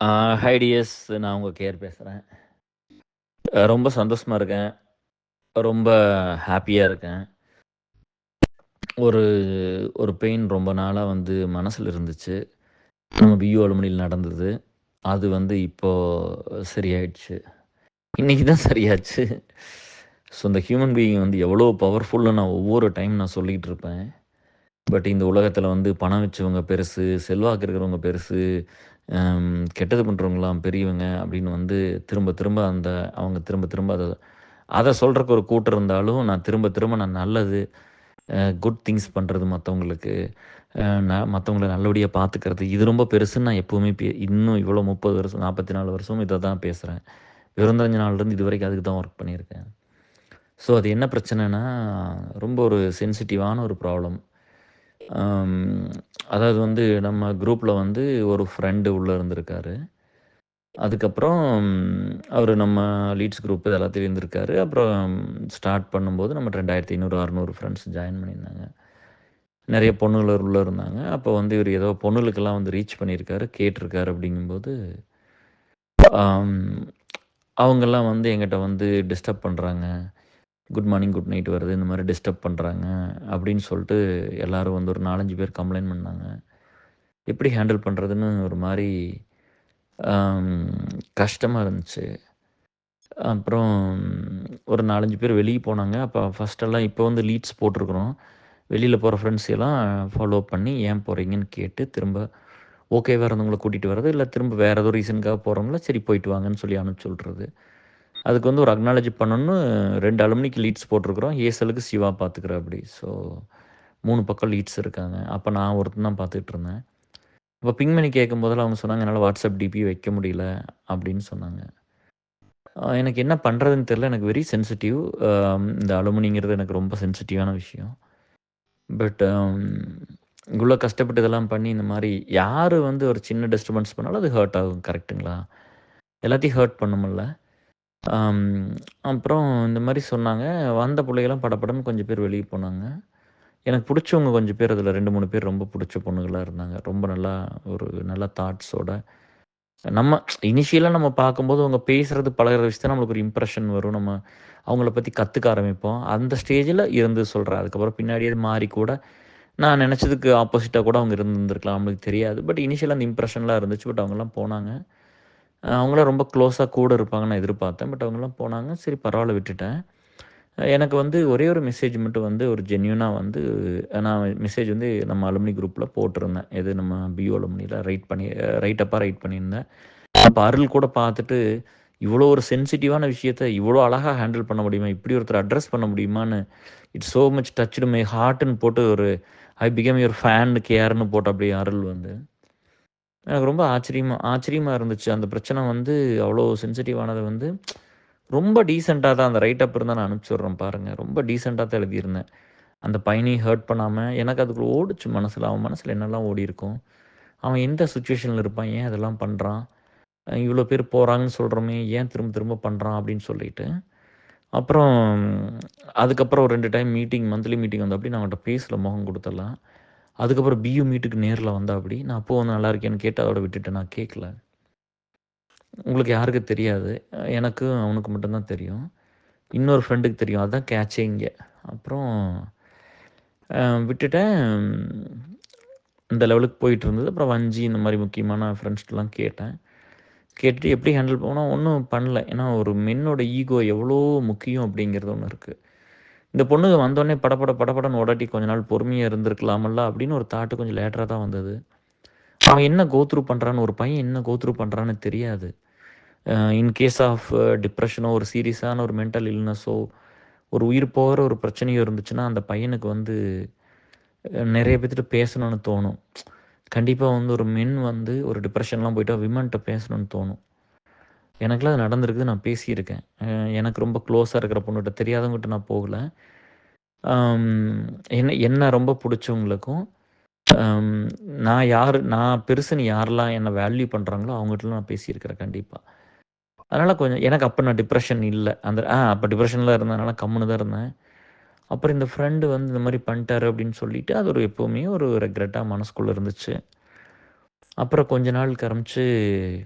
ஆ hi tears. நான் உங்க KR பேசுறேன். ரொம்ப சந்தோஷமா இருக்கேன். ரொம்ப ஹேப்பியா இருக்கேன். ஒரு ஒரு பெயின் ரொம்ப நாளா வந்து மனசுல இருந்துச்சு. நம்ம பியூ அலுமினியில் நடந்தது. அது வந்து இப்போ சரியாயிடுச்சு. இன்னைக்கு தான் சரியாச்சு. ஸோ இந்த ஹியூமன் பீயிங் வந்து எவ்வளோ பவர்ஃபுல்னு நான் ஒவ்வொரு டைம் நான் சொல்லிக்கிட்டு இருப்பேன். பட் இந்த உலகத்தில வந்து பணம் வச்சவங்க பெருசு, செல்வாக்கு இருக்கிறவங்க பெருசு, கெட்டது பண்ணுறவங்கலாம் பெரியவங்க அப்படின்னு வந்து திரும்ப திரும்ப அவங்க திரும்ப திரும்ப அத அத சொல்றக்கு ஒரு கூட்டம் இருந்தாலும், நான் திரும்ப திரும்ப நான் நல்லது, குட் திங்ஸ் பண்றது மத்தவங்களுக்கு, நான் மத்தவங்கள நல்லபடியா பார்த்துக்கிறது, இது ரொம்ப பெருசுன்னு நான் எப்பவுமே இன்னும் இவ்வளோ 30 வருஷம், 44 வருஷமும் இத தான் பேசுறேன். பிறந்தஞ்ச நாள்லேருந்து இதுவரைக்கும் அதுக்கு தான் ஒர்க் பண்ணியிருக்கேன். ஸோ அது என்ன பிரச்சனைன்னா, ரொம்ப ஒரு சென்சிட்டிவான ஒரு ப்ராப்ளம். அம் அதாவது வந்து நம்ம குரூப்ல வந்து ஒரு ஃப்ரெண்டு உள்ள இருந்திருக்காரு. அதுக்கப்புறம் அவரு நம்ம லீட்ஸ் குரூப் இது எல்லாத்துலயும் இருந்திருக்காரு. அப்புறம் ஸ்டார்ட் பண்ணும்போது நம்ம 2500, 600 ஃப்ரெண்ட்ஸ் ஜாயின் பண்ணியிருந்தாங்க. நெறைய பொண்ணுகள் உள்ள இருந்தாங்க. அப்போ வந்து இவரு ஏதோ பொண்ணுகளுக்கெல்லாம் வந்து ரீச் பண்ணியிருக்காரு, கேட்டிருக்காரு அப்படிங்கும்போது, அம் அவங்கலாம் வந்து என்கிட்ட வந்து டிஸ்டர்ப் பண்றாங்க. குட் மார்னிங், குட் நைட் வருது. இந்த மாரி டிஸ்டர்ப் பண்றாங்க அப்படின்னு சொல்லிட்டு எல்லாரும் வந்து ஒரு 4, 5 பேர் கம்ப்ளைண்ட் பண்ணாங்க. எப்படி ஹேண்டில் பண்றதுன்னு ஒரு மாரி அம் கஷ்டமா இருந்துச்சு. அப்புறம் ஒரு 4, 5 பேர் வெளிய போனாங்க. அப்ப ஃபர்ஸ்ட்டெல்லாம் இப்போ வந்து லீட்ஸ் போட்டிருக்கிறோம். வெளியில போற ஃப்ரெண்ட்ஸ் எல்லாம் ஃபாலோ பண்ணி ஏன் போறீங்கன்னு கேட்டு, திரும்ப ஓகேவா இருந்தவங்கள கூட்டிட்டு வர்றது, இல்ல திரும்ப வேற ஏதோ ரீசனுக்காக போறவங்கள சரி போயிட்டு வாங்கன்னு சொல்லி அனுப்பிச்சு விட்றது. அதுக்கு வந்து ஒரு அக்னாலஜ் பண்ணணும்னு 2 அலுமினிக்கு லீட்ஸ் போட்டிருக்கிறோம். ஏசலுக்கு சிவா பார்த்துக்கிறாப்படி. ஸோ 3 பக்கம் லீட்ஸ் இருக்காங்க. அப்ப நான் ஒருத்தன் தான் பார்த்துட்டு இருந்தேன். அப்ப பிங் பண்ணி கேட்கும்போதெல்லாம் அவங்க சொன்னாங்க, "என்னால வாட்ஸ்அப் டிபி வைக்க முடியல" அப்படின்னு சொன்னாங்க. எனக்கு என்ன பண்றதுன்னு தெரியல. எனக்கு வெரி சென்சிட்டிவ். இந்த அலுமினிங்கிறது எனக்கு ரொம்ப சென்சிட்டிவான விஷயம். பட் இவ்வளோ கஷ்டப்பட்டு இதெல்லாம் பண்ணி இந்த மாரி யாரு வந்து ஒரு சின்ன டிஸ்டர்பன்ஸ் பண்ணாலும் அது ஹர்ட் ஆகும். கரெக்ட்டுங்களா? எல்லாத்தையும் ஹர்ட் பண்ணும்ல. அம் அப்புறம் இந்த மாரி சொன்னாங்க. வந்த புள்ளைகலாம் படபடன்னு கொஞ்சம் பேர் வெளிய போனாங்க. எனக்கு புடிச்சவங்க கொஞ்சம் பேர் அதில 2, 3 பேர் ரொம்ப புடிச்ச பொண்ணுங்களா இருந்தாங்க. ரொம்ப நல்லா ஒரு நல்ல தாட்ஸோட நம்ம இனிஷியலா நம்ம பார்க்கும்போது அவங்க பேசுறது, பழகுற விஷயத்துல நம்மளுக்கு ஒரு இம்ப்ரஷன் வரும். நம்ம அவங்கள பத்தி கத்துக்க ஆரம்பிப்போம். அந்த ஸ்டேஜ்ல இருந்து சொல்றேன். அதுக்கப்புறம் பின்னாடியே மாறி கூட நான் நெனச்சதுக்கு ஆப்போசிட்டா கூட அவங்க இருந்திருக்கலாம். நம்மளுக்கு தெரியாது. பட் இனிஷியலா அந்த இம்ப்ரஷன்லாம் இருந்துச்சு. பட் அவங்கலாம் போனாங்க. அவங்கலாம் ரொம்ப க்ளோஸா கூட இருப்பாங்கன்னு நான் எதிர்பார்த்தேன். பட் அவங்கலாம் போனாங்க. சரி பரவால்ல விட்டுட்டேன். எனக்கு வந்து ஒரே ஒரு மெசேஜ் மட்டும் வந்து ஒரு ஜென்யூனா வந்து நான் மெசேஜ் வந்து நம்ம அலுமினி குரூப்ல போட்டிருந்தேன். எது நம்ம பியூ அலுமினில ரைட் பண்ணியிருந்தேன். அப்ப அருள் கூட பார்த்துட்டு, இவ்வளோ ஒரு சென்சிட்டிவான விஷயத்த இவ்வளோ அழகா ஹேண்டில் பண்ண முடியுமா? இப்படி ஒருத்தர அட்ரஸ் பண்ண முடியுமான்னு, it's so much touched my ஹார்ட்ன்னு போட்டு ஒரு ஐ பிகம் யுவர் ஃபேன் கேர்ன்னு போட்டு அப்படியே அருள் வந்து. எனக்கு ரொம்ப ஆச்சரியமா இருந்துச்சு. அந்த பிரச்சனை வந்து அவ்வளோ சென்சிட்டிவானத வந்து ரொம்ப டீசென்ட்டா தான் அந்த ரைட் அப் இருந்தா நான் அனுப்பிச்சு விடுறேன் பாருங்க. ரொம்ப டீசென்ட்டா தான் எழுதியிருந்தேன். அந்த பையனையும் ஹர்ட் பண்ணாம, எனக்கு அதுக்குள்ள ஓடுச்சு மனசுல. அவன் மனசுல என்னலாம் ஓடியிருக்கும்? அவன் எந்த சிச்சுவேஷன்ல இருப்பான்? ஏன் அதெல்லாம் பண்றான்? இவ்வளோ பேர் போறாங்கன்னு சொல்றோமே, ஏன் திரும்ப திரும்ப பண்றான் அப்படின்னு சொல்லிட்டு. அப்புறம் அதுக்கப்புறம் ஒரு 2 டைம் மந்த்லி மீட்டிங் வந்தாப்படி நான் அவன்ட்ட பேசல முகம் குடுத்தெல்லாம். அதுக்கப்புறம் பியூ மீட்டுக்கு நேர்ல வந்தாப்படி. நான் அப்போ வந்து நல்லா இருக்கியான்னு கேட்டு அதோட விட்டுட்டேன். நான் கேட்கல. உங்களுக்கு யாருக்கும் தெரியாது. எனக்கும் அவனுக்கு மட்டும் தான் தெரியும். இன்னொரு ஃப்ரெண்டுக்கு தெரியும். அதான் கேட்ச்சே இங்க. அப்புறம் விட்டுட்டேன். இந்த லெவலுக்கு போயிட்டுருந்தது. அப்புறம் வஞ்சி இந்த மாரி முக்கியமான ஃப்ரெண்ட்ஸ்ட்டலாம் கேட்டேன். கேட்டுட்டு எப்படி ஹேண்டில் ஒண்ணும் பண்ணல. ஏன்னா ஒரு மென்னோட ஈகோ எவ்வளோ முக்கியம் அப்படிங்கிறது ஒண்ணு இருக்கு. இந்த பொண்ணுங்க வந்தோனே படபடன்னு ஓடாட்டி கொஞ்ச நாள் பொறுமையா இருந்திருக்கலாம்ல அப்படின்னு ஒரு தாட் கொஞ்சம் லேட்டரா தான் வந்தது. அவன் என்ன கோ த்ரூ பண்றான்னு ஒரு பையன் என்ன கோ த்ரூ பண்றான்னு தெரியாது. இன் கேஸ் ஆஃப் டிப்ரஷனோ, ஒரு சீரியஸான ஒரு மென்டல் இல்னஸோ, ஒரு உயிர் போகிற ஒரு பிரச்சனையோ இருந்துச்சுன்னா, அந்த பையனுக்கு வந்து நெறைய பேத்துட்ட பேசணும்னு தோணும். கண்டிப்பா வந்து ஒரு மென் வந்து ஒரு டிப்ரஷன்லாம் போயிட்டா விமன்ட்ட பேசணும்னு தோணும். எனக்கெல்லாம் அது நடந்திருக்கு. நான் பேசியிருக்கேன். எனக்கு ரொம்ப க்ளோஸா இருக்கிற பொண்ணுட்ட தெரியாதவங்ககிட்ட நான் போகல. அம் என்ன என்ன ரொம்ப புடிச்சவங்களுக்கும், அம் நான் பெருசுன்னு யாரெல்லாம் என்ன வேல்யூ பண்றாங்களோ, அவங்ககிட்டலாம் நான் பேசியிருக்கிறேன் கண்டிப்பா. அதனால கொஞ்சம் எனக்கு அப்ப நான் டிப்ரஷன் இல்ல. அப்ப டிப்ரஷன்ல இருந்ததுனால கம்முனு தான் இருந்தேன். அப்புறம் இந்த ஃப்ரெண்ட் வந்து இந்த மாரி பண்ணிட்டாரு அப்படின்னு சொல்லிட்டு, அது ஒரு எப்பவுமே ஒரு ரெக்ரெட்டா மனசுக்குள்ள இருந்துச்சு. அப்புறம் கொஞ்ச நாள் கழிச்சு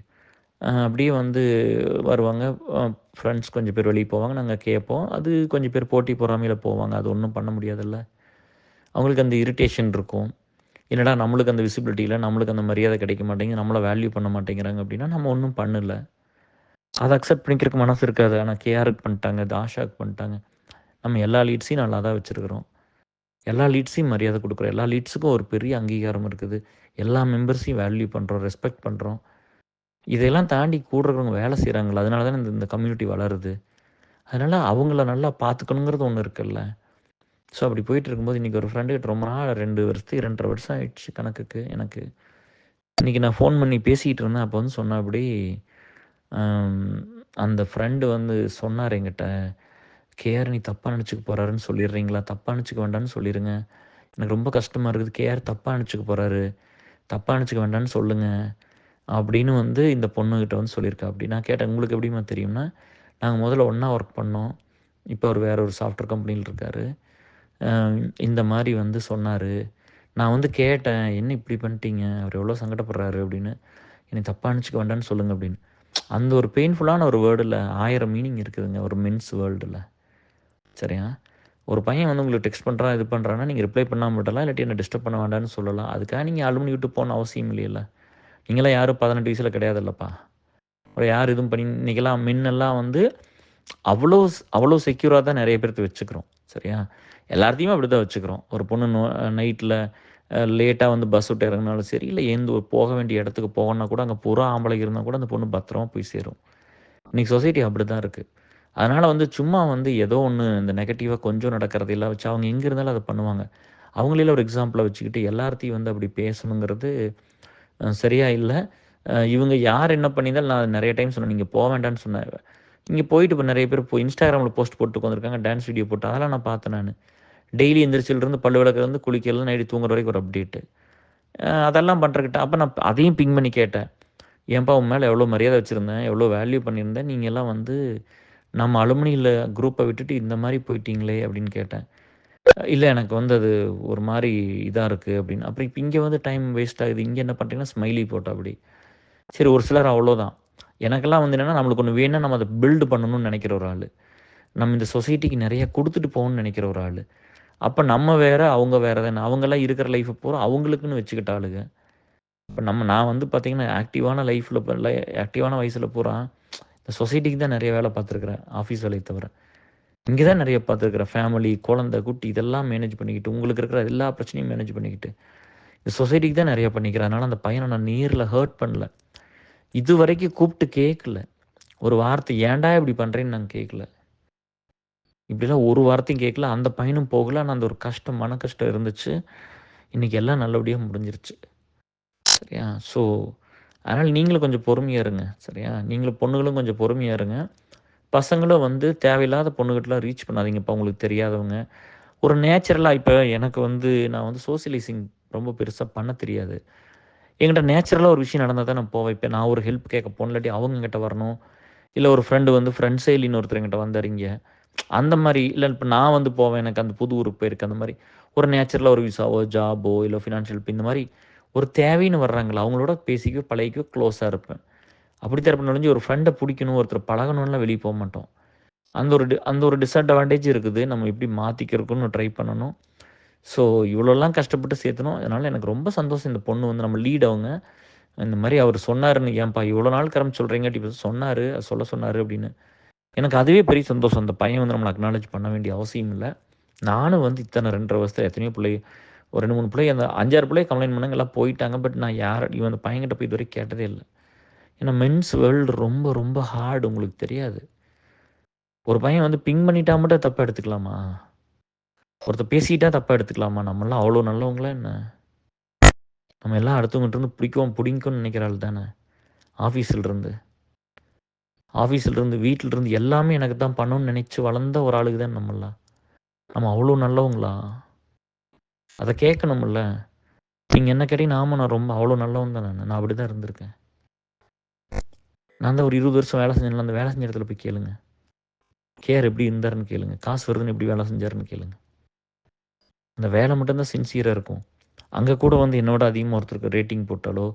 அப்படியே வந்து வருவாங்க. ஃப்ரெண்ட்ஸ் கொஞ்சம் பேர் வெளிய போவாங்க. நாங்க கேட்போம். அது கொஞ்சம் பேர் போட்டி பொறாமையில போவாங்க. அது ஒண்ணும் பண்ண முடியாதுல்ல. அவங்களுக்கு அந்த இரிட்டேஷன் இருக்கும். என்னடா நம்மளுக்கு அந்த விசிபிலிட்டி இல்ல, நம்மளுக்கு அந்த மரியாதை கிடைக்க மாட்டேங்குது, நம்மள வேல்யூ பண்ண மாட்டேங்கிறாங்க அப்படின்னா, நம்ம ஒண்ணும் பண்ணல. அத அக்செப்ட் பண்ணிக்கிறதுக்கு மனசு இருக்காது. ஆனா கேஆருக்கு பண்ணிட்டாங்க, தாஷாக்கு பண்ணிட்டாங்க. நம்ம எல்லா லீட்ஸையும் நல்லா தான் வச்சிருக்கிறோம். எல்லா லீட்ஸையும் மரியாதை குடுக்குறோம். எல்லா லீட்ஸுக்கும் ஒரு பெரிய அங்கீகாரம் இருக்குது. எல்லா மெம்பர்ஸையும் வேல்யூ பண்றோம், ரெஸ்பெக்ட் பண்றோம். இதையெல்லாம் தாண்டி கூட இருக்கிறவங்க வேலை செய்றாங்கல்ல, அதனால தானே இந்த இந்த கம்யூனிட்டி வளருது. அதனால அவங்கள நல்லா பார்த்துக்கணுங்கிறது ஒண்ணு இருக்குல்ல. ஸோ அப்படி போயிட்டு இருக்கும்போது இன்னைக்கு ஒரு ஃப்ரெண்டு கிட்ட ரொம்ப நாள் 2 வருஷத்துக்கு 2 1/2 வருஷம் ஆயிடுச்சு கணக்குக்கு எனக்கு. இன்னைக்கு நான் ஃபோன் பண்ணி பேசிக்கிட்டு இருந்தேன். அப்போ வந்து சொன்னாப்படி, அம் அந்த ஃப்ரெண்டு வந்து சொன்னாரு என்கிட்ட, "கேஆர் நீ தப்பா நெனச்சுக்க போறாருன்னு சொல்லிடுறீங்களா? தப்பா நெனச்சுக்க வேண்டாம்னு சொல்லிருங்க. எனக்கு ரொம்ப கஷ்டமா இருக்குது. கேஆர் தப்பா நெனச்சுக்க போறாரு. தப்பா நெனச்சுக்க வேண்டாம்னு சொல்லுங்க." அப்படின்னு வந்து இந்த பொண்ணுகிட்ட வந்து சொல்லியிருக்காப்படி. நான் கேட்டேன், "உங்களுக்கு எப்படிம்மா தெரியும்னா?" "நாங்க முதல்ல ஒண்ணா ஒர்க் பண்ணோம். இப்போ அவரு வேற ஒரு சாஃப்ட்வேர் கம்பெனில இருக்காரு. அ இந்த மாரி வந்து சொன்னாரு. நான் வந்து கேட்டேன், "என்ன இப்படி பண்ணிட்டீங்க? அவரு எவ்வளோ சங்கடப்படுறாரு" அப்படின்னு. "என்னை தப்பா நெனச்சுக்க வேண்டாம்னு சொல்லுங்க" அப்படின்னு. அந்த ஒரு பெயின்ஃபுல்லான ஒரு வேர்டுல 1000 மீனிங் இருக்குதுங்க. ஒரு மென்ஸ் வேர்ல்டுல. சரியா? ஒரு பையன் வந்து உங்களுக்கு டெக்ஸ்ட் பண்றான், இது பண்றான்னா, நீங்க ரிப்ளை பண்ணாம விடலாம். இல்லாட்டி என்ன டிஸ்டர்ப் பண்ண வேண்டாம்னு சொல்லலாம். அதுக்காக நீங்க அலுமினி விட்டு போகணும்னு அவசியம் இல்லையல்ல. நீங்கலாம் யாரும் 18 வயசுல கிடையாதுல்லப்பா. அப்புறம் யார் எதுவும் பண்ணி இன்னைக்கெல்லாம் மின்னெல்லாம் வந்து அவ்வளோ செக்யூரா தான் நெறைய பேர்த்த வச்சுக்கிறோம். சரியா? எல்லார்த்தையுமே அப்படிதான் வச்சுக்கிறோம். ஒரு பொண்ணு நைட்ல லேட்டா வந்து பஸ் விட்டு இறங்குனாலும் சரி, இல்ல எழுந்து போக வேண்டிய இடத்துக்கு போகணும்னா கூட, அங்க புறா ஆம்பளைங்க இருந்தா கூட அந்த பொண்ணு பத்திரமா போய் சேரும். இன்னைக்கு சொசைட்டி அப்படிதான் இருக்கு. அதனால வந்து சும்மா வந்து ஏதோ ஒண்ணு இந்த நெகட்டிவா கொஞ்சம் நடக்கிறதையெல்லாம் வச்சு அவங்க எங்க இருந்தாலும் அத பண்ணுவாங்க. அவங்களையெல்லாம் ஒரு எக்ஸாம்பிளா வச்சுக்கிட்டு எல்லார்த்தையும் வந்து அப்படி பேசணுங்கிறது சரியா இல்ல. இவங்க யார் என்ன பண்ணியிருந்தாலும் நான் நெறைய டைம் சொன்னேன். நீங்க போ வேண்டான்னு சொன்னேன். இங்க போயிட்டு இப்ப நெறைய பேர் Instagramல போஸ்ட் போட்டு உட்காந்துருக்காங்க. டான்ஸ் வீடியோ போட்டு. அதெல்லாம் நான் பார்த்தேன் நானு. டெய்லி எந்திரிச்சதுலருந்து பல்லு விளக்குறதுலருந்து குளிக்கிறதுல நைட்டு தூங்குற வரைக்கும் ஒரு அப்டேட்டு. அதெல்லாம் பண்றதுக்கிட்ட அப்ப நான் அதையும் பிங் பண்ணி கேட்டேன். ஏன்பா உன் மேல எவ்வளோ மரியாதை வச்சிருந்தேன், எவ்வளோ வேல்யூ பண்ணியிருந்தேன். நீங்கலாம் வந்து நம்ம அலுமினில குரூப்ப விட்டுட்டு இந்த மாரி போயிட்டீங்களே அப்படின்னு கேட்டேன். இல்ல எனக்கு வந்து அது ஒரு மாரி இதா இருக்கு அப்படின்னு. அப்புறம் இப்ப இங்க வந்து டைம் வேஸ்ட் ஆகுது. இங்க என்ன பண்றீங்கன்னா, ஸ்மைலி போட்டாப்படி. சரி ஒரு சிலர் அவ்வளோதான். எனக்கெல்லாம் வந்து என்னன்னா, நம்மளுக்கு ஒண்ணு வேணும்னா நம்ம அத பில்ட் பண்ணணும்னு நெனைக்கிற ஒரு ஆளு. நம்ம இந்த சொசைட்டிக்கு நெறைய குடுத்துட்டு போகணும்னு நெனைக்கிற ஒரு ஆளு. அப்ப நம்ம வேற, அவங்க வேற தானே. அவங்கலாம் இருக்கிற லைஃப பூரா அவங்களுக்குன்னு வச்சுக்கிட்ட ஆளுக. இப்ப நான் வந்து பார்த்தீங்கன்னா, ஆக்டிவான லைஃப்ல ஆக்டிவான வயசுல பூரா இந்த சொசைட்டிக்கு தான் நெறைய வேல பார்த்துருக்கிறேன். ஆஃபீஸ் வேலைய தவிர. இங்க தான் நெறைய பார்த்துருக்கிறேன். ஃபேமிலி, குழந்தை, குட்டி இதெல்லாம் மேனேஜ் பண்ணிக்கிட்டு, உங்களுக்கு இருக்கிற எல்லா பிரச்சனையும் மேனேஜ் பண்ணிக்கிட்டு, இந்த சொசைட்டிக்கு தான் நெறைய பண்ணிக்கிறேன். அதனால அந்த பையன நான் நேர்ல ஹர்ட் பண்ணல. இதுவரைக்கும் கூப்ட்டு கேட்கல. ஒரு வார்த்தை "ஏன்டா இப்படி பண்றேன்னு" நான் கேட்கல. இப்படிலாம் ஒரு வார்த்தையும் கேட்கல. அந்த பையனும் போகல. ஆனா அந்த ஒரு கஷ்டம், மன கஷ்டம் இருந்துச்சு. இன்னைக்கு எல்லாம் நல்லபடியா முடிஞ்சிருச்சு. சரியா? ஸோ, அதனால நீங்களும் கொஞ்சம் பொறுமையா இருங்க. சரியா? நீங்களும் பொண்ணுங்களும் கொஞ்சம் பொறுமையா இருங்க. பசங்களும் வந்து தேவையில்லாத பொண்ணுகிட்டலாம் ரீச் பண்ணாதீங்கப்பா உங்களுக்கு தெரியாதவங்க. ஒரு நேச்சுரலா இப்ப எனக்கு வந்து நான் வந்து சோசியலைசிங் ரொம்ப பெருசா பண்ண தெரியாது. என்கிட்ட நேச்சுரலா ஒரு விஷயம் நடந்தா தான் நான் போவேன். இப்ப நான் ஒரு ஹெல்ப் கேட்க போணும். இல்லாட்டி அவங்க என்கிட்ட வரணும். இல்ல ஒரு ஃப்ரெண்ட் வந்து ஃப்ரெண்ட்ஸே இல்லைன்னு ஒருத்தர் என்கிட்ட வந்தாரு இங்க. அந்த மாரி இல்ல இப்ப நான் வந்து போவேன். எனக்கு அந்த புது ஊருக்கு போயிருக்கேன். அந்த மாரி ஒரு நேச்சுரலா ஒரு விசாவோ, ஜாபோ இல்ல ஃபினான்ஷியல் ஹெல்ப் இந்த மாரி ஒரு தேவைன்னு வர்றாங்கல்ல, அவங்களோட பேசிக்கவோ, பழகிக்கவோ க்ளோஸா இருப்பேன். அப்படித்தான் இருப்பேனே ஒழிஞ்சு ஒரு ஃப்ரெண்ட புடிக்கணும், ஒருத்தர பழகணும்லாம் வெளிய போமாட்டோம். அந்த ஒரு டிஸ்அட்வான்டேஜ் இருக்குது. நம்ம எப்படி மாத்திக்கிறதுக்குன்னு ட்ரை பண்ணணும். ஸோ இவ்வளோலாம் கஷ்டப்பட்டு சேர்த்தனோம். அதனால எனக்கு ரொம்ப சந்தோஷம் இந்த பொண்ணு வந்து நம்ம லீட் அவங்க. இந்த மாரி அவரு சொன்னாருன்னு, "ஏன்பா இவ்வளோ நாள் கரம் சொல்றீங்கட்டி இப்ப சொன்னாரு, சொல்ல சொன்னாரு" அப்படின்னு. எனக்கு அதுவே பெரிய சந்தோஷம். அந்த பையன் வந்து நம்மள அக்னாலட்ஜ் பண்ண வேண்டிய அவசியம் இல்ல. நானும் வந்து இத்தன 2 1/2 வருஷத்துல எத்தனையோ புள்ளைக ஒரு 2, 3 புள்ளைக அந்த 5, 6 புள்ளைக கம்ப்ளைண்ட் பண்ணாங்க. எல்லாம் போயிட்டாங்க. பட் நான் யாரையும் அந்த பையன்கிட்ட போய் இதுவரைக்கும் கேட்டதே இல்ல. ஏன்னா மென்ஸ் வேர்ல்டு ரொம்ப ரொம்ப ஹார்ட் உங்களுக்கு தெரியாது. ஒரு பையன் வந்து பிங் பண்ணிட்டா மட்டும் தப்பா எடுத்துக்கலாமா? ஒருத்தன் பேசிட்டா தப்பா எடுத்துக்கலாமா? நம்மலாம் அவ்வளோ நல்லவங்களா என்ன? நம்ம எல்லாம் அடுத்தவங்ககிட்ட இருந்து புடிங்கணும்னு நெனைக்கிற ஆள் தானே! ஆஃபீஸ்ல இருந்து. ஆஃபீஸ்ல இருந்து, வீட்ல இருந்து எல்லாமே எனக்கு தான் பண்ணணும்னு நெனைச்சு வளர்ந்த ஒரு ஆளுக தான் நம்மலாம். நம்ம அவ்வளோ நல்லவங்களா? அத கேட்கணும்ல. நீங்க என்ன கேட்டீங்கன்னா, ஆமா நான் ரொம்ப அவ்வளோ நல்லவன் தான் நானு. நான் அப்படிதான் இருந்திருக்கேன். நான் தான் ஒரு 20 வருஷம் வேலை செஞ்சேன்ல, அந்த வேலை செஞ்ச இடத்துல போய் கேளுங்க. கேஆர் எப்படி இருந்தாருன்னு கேளுங்க. காசு வருதுன்னு எப்படி வேலை செஞ்சாருன்னு கேளுங்க. அந்த வேலை மட்டும் தான் சின்சியரா இருக்கும். அங்க கூட வந்து என்னோட அதிகமா ஒருத்தருக்கு ரேட்டிங் போட்டாலோ,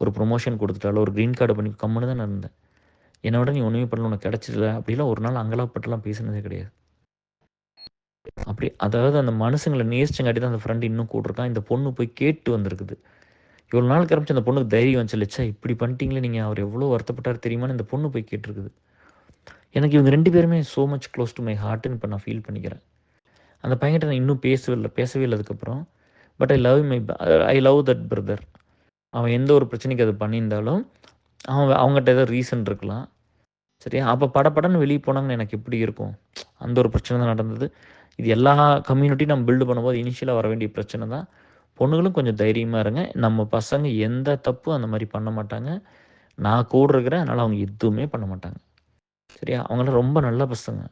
ஒரு ப்ரொமோஷன் கொடுத்துட்டாலோ, ஒரு கிரீன் கார்டு பண்ணி கம்முன்னு தான் நான் இருந்தேன். என்னை விட நீ ஒன்றுமே பண்ணல, உனக்கு கிடச்சிடல அப்படிலாம் ஒரு நாள் அங்கலாப்பட்டுலாம் பேசினதே கிடையாது. அப்படி அதாவது அந்த மனுஷங்களை நேசிச்சங்காட்டி தான் அந்த ஃப்ரெண்டு இன்னும் கூட்டிருக்கான். இந்த பொண்ணு போய் கேட்டு வந்திருக்குது. இவ்வளோ நாள் கரைச்சி அந்த பொண்ணுக்கு தைரியம் வந்துச்சு, "ச்சே இப்படி பண்ணிட்டீங்களே நீங்கள், அவர் எவ்வளோ வருத்தப்பட்டார் தெரியுமான்னு" இந்த பொண்ணு போய் கேட்டிருக்குது. எனக்கு இவங்க 2 பேருமே so much close to my ஹார்ட்டுன்னு இப்போ நான் ஃபீல் பண்ணிக்கிறேன். அந்த பையன்கிட்ட நான் இன்னும் பேசவே இல்லை அதுக்கப்புறம். But I love that brother. அவன் எந்த ஒரு பிரச்சனைக்கு அது பண்ணியிருந்தாலும், அவங்ககிட்ட ஏதோ ரீசன் இருக்கலாம். சரியா? அப்போ படபடன்னு வெளிய போனாங்கன்னா எனக்கு எப்படி இருக்கும்? அந்த ஒரு பிரச்சனை தான் நடந்தது. இது எல்லா கம்யூனிட்டியும் நம்ம பில்டு பண்ணும்போது இனிஷியலா வர வேண்டிய பிரச்சனை தான். பொண்ணுங்களும் கொஞ்சம் தைரியமா இருங்க. நம்ம பசங்க எந்த தப்பும் அந்த மாரி பண்ண மாட்டாங்க. நான் கூட இருக்கிறேன். அதனால அவங்க எதுவுமே பண்ண மாட்டாங்க. சரியா? அவங்கலாம் ரொம்ப நல்ல பசங்க.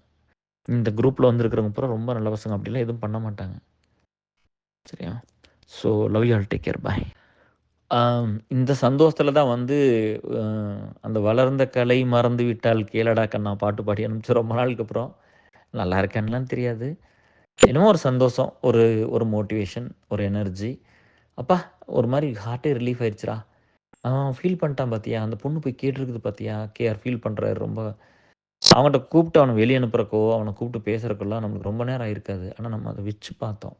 இந்த குரூப்ல வந்திருக்கிறவங்க பூரா ரொம்ப நல்ல பசங்க. அப்படிலாம் எதுவும் பண்ண மாட்டாங்க. சரியா? So love you all. Take care. Bye. இந்த சந்தோஷத்துல தான் வந்து அ அந்த "வளர்ந்த கலை மறந்து விட்டால் கேளடா கண்ணா" பாட்டு பாடி அனுப்பிச்சு ரொம்ப நாளுக்கு அப்புறம். நல்லா இருக்கான்னுலாம் தெரியாது. என்னமோ ஒரு சந்தோஷம், ஒரு ஒரு மோட்டிவேஷன், ஒரு எனர்ஜி. அப்பா! ஒரு மாரி ஹார்ட்டே ரிலீஃப் ஆயிருச்சுடா. அவன் ஃபீல் பண்ணிட்டான் பாத்தியா? அந்த பொண்ணு போய் கேட்டிருக்குது பாத்தியா? கேஆர் ஃபீல் பண்றாரு ரொம்ப. அவன்ட்ட கூப்பிட்டு அவன வெளிய அனுப்புறக்கோ, அவன கூப்பிட்டு பேசுறதுக்கெல்லாம் நம்மளுக்கு ரொம்ப நேரம் ஆயிருக்காது. ஆனா நம்ம அத வச்சு பார்த்தோம்.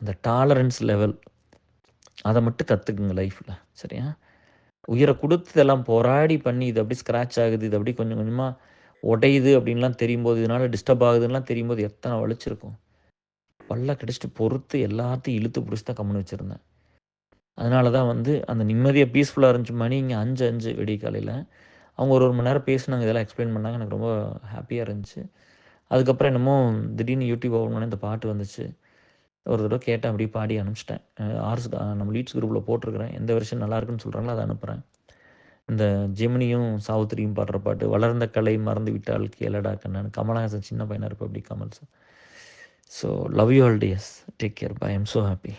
அந்த டாலரன்ஸ் லெவல் அத மட்டும் கத்துக்குங்க லைஃப்ல. சரியா? உயிர குடுத்து இதெல்லாம் போராடி பண்ணி இது அப்படியே ஸ்க்ராட்ச் ஆகுது. இது அப்படியே கொஞ்சம் கொஞ்சமா உடையுது அப்படின்லாம் தெரியும்போது, இதனால டிஸ்டர்ப் ஆகுதுன்னுலாம் தெரியும்போது எத்தன வலிச்சிருக்கும். பல்ல கடிச்சுட்டு பொறுத்து எல்லாத்தையும் இழுத்து புடிச்சு தான் கம்முனு வச்சிருந்தேன். அதனால தான் வந்து அந்த நிம்மதியா பீஸ்ஃபுல்லா இருந்துச்சு. மணி இங்க 5:05 விடியற்காலையில. அவங்க ஒரு 1 மணி நேரம் பேசுனாங்க. இதெல்லாம் எக்ஸ்ப்ளைன் பண்ணாங்க. எனக்கு ரொம்ப ஹாப்பியா இருந்துச்சு. அதுக்கப்புறம் என்னமோ திடீர்னு யூடியூப் ஓப்பன் பண்ணா இந்த பாட்டு வந்துச்சு. ஒரு தடவ கேட்டேன். அப்படியே பாடி அனுப்பிச்சுட்டேன். நம்ம லீட்ஸ் குரூப்ல போட்டிருக்கிறேன். எந்த வெர்ஷன் நல்லாயிருக்குன்னு சொல்றாங்களோ அத அனுப்புறேன். இந்த ஜெமினியும் சாவித்திரியும் பாடுற பாட்டு, "வளர்ந்த கலை மறந்து விட்டால் கேளடா கண்ணான்னு" கமலஹாசன் சின்ன பையனா இருப்பாப்படி Kamal sir. So love you all dears. Take care. Bye. I am so happy.